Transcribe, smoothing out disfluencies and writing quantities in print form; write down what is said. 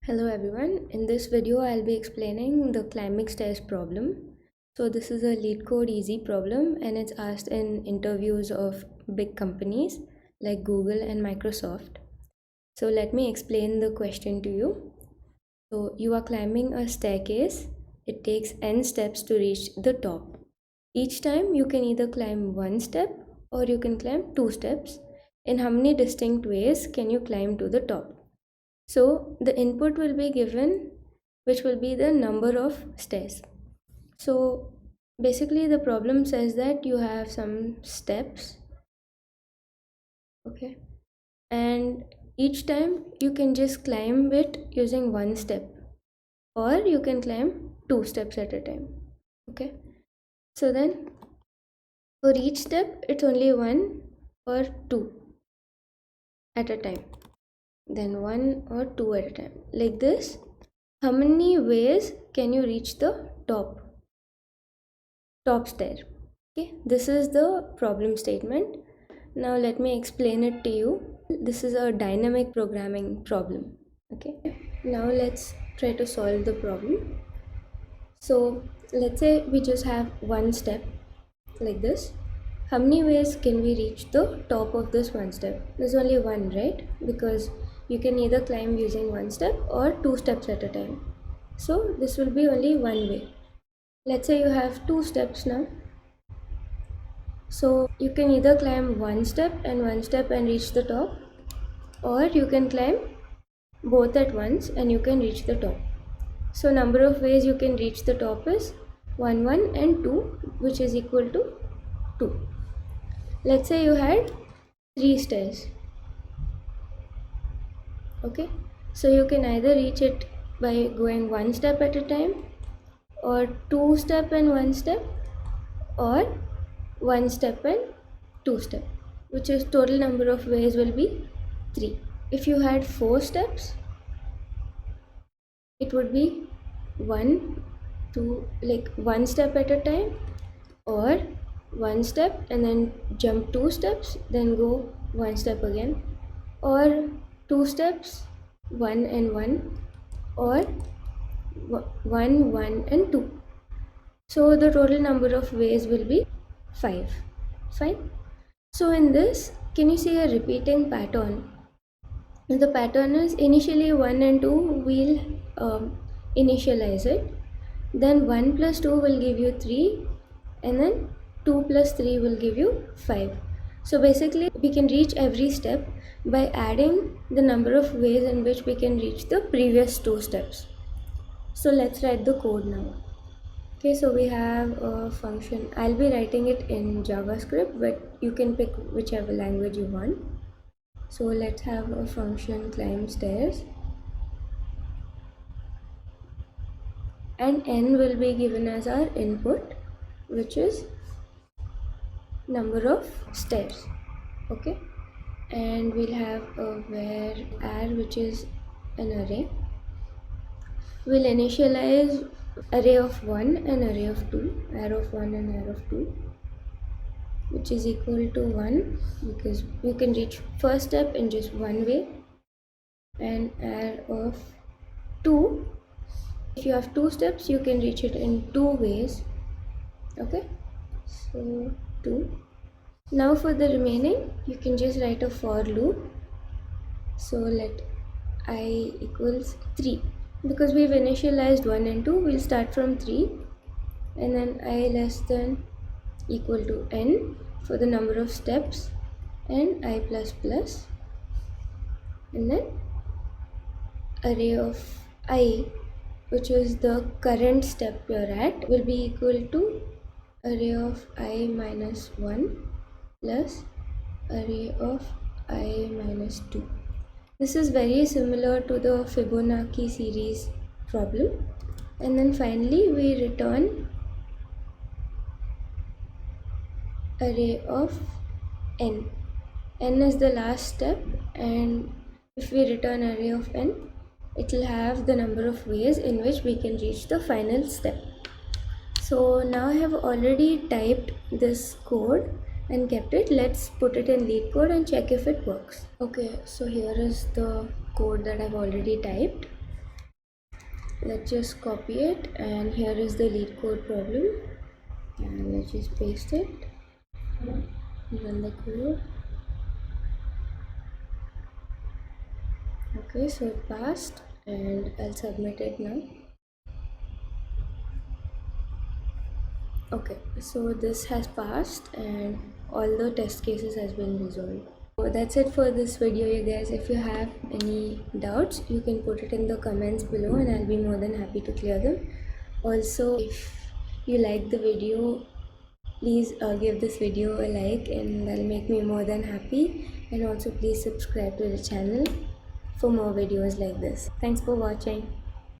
Hello everyone, in this video I'll be explaining the climbing stairs problem. So this is a Leetcode easy problem and it's asked in interviews of big companies like Google and Microsoft. So let me explain the question to you. So you are climbing a staircase. It takes n steps to reach the top. Each time you can either climb one step or you can climb two steps. In how many distinct ways can you climb to the top? So the input will be given, which will be the number of stairs. So basically the problem says that you have some steps, okay, and each time you can just climb it using one step, or you can climb two steps at a time, okay. So then for each step it's only one or two at a time, then one or two at a time, like this. How many ways can you reach the top stair? Okay, this is the problem statement. Now let me explain it to you. This is a dynamic programming problem. Okay, now let's try to solve the problem. So let's say we just have one step like this. How many ways can we reach the top of this one step? There's only one, right? Because you can either climb using one step or two steps at a time. So this will be only one way. Let's say you have two steps now. So you can either climb one step and reach the top, or you can climb both at once and you can reach the top. So number of ways you can reach the top is 1, 1 and 2, which is equal to 2. Let's say you had 3 stairs. Okay, so you can either reach it by going one step at a time, or two step and one step, or one step and two step, which is total number of ways will be 3. If you had 4 steps, it would be 1, 2, like one step at a time, or one step and then jump 2 steps, then go one step again, or 2 steps, 1 and 1, or 1, 1 and 2. So the total number of ways will be 5. Fine. So in this, can you see a repeating pattern? The pattern is initially 1 and 2 will initialize it, then 1 plus 2 will give you 3, and then 2 plus 3 will give you 5. So basically we can reach every step by adding the number of ways in which we can reach the previous 2 steps. So let's write the code now. Okay, so we have a function. I'll be writing it in JavaScript, but you can pick whichever language you want. So let's have a function climb stairs, and n will be given as our input, which is number of stairs. Okay, and we'll have a var r, which is an array. We'll initialize array of 1 and array of 2, array of 1 and array of 2, which is equal to 1, because you can reach first step in just one way, and array of 2, if you have 2 steps you can reach it in 2 ways. Okay, so 2. Now for the remaining, you can just write a for loop. So let I equals 3, because we've initialized 1 and 2, we'll start from 3, and then I less than equal to n for the number of steps, and I plus plus, and then array of I, which is the current step you're at, will be equal to array of I minus 1 plus array of I minus 2. This is very similar to the Fibonacci series problem. And then finally we return array of n. N is the last step, and if we return array of n, it will have the number of ways in which we can reach the final step. So now I have already typed this code and kept it. Let's put it in Leetcode and check if it works. Okay, so here is the code that I've already typed. let's just copy it, and here is the Leetcode problem, and let's just paste it, run the code. Okay, so it passed, and I'll submit it now. Okay, so this has passed and all the test cases has been resolved. So that's it for this video, you guys. If you have any doubts, you can put it in the comments below and I'll be more than happy to clear them. Also, if you like the video, please give this video a like, and that'll make me more than happy. And also please subscribe to the channel for more videos like this. Thanks for watching.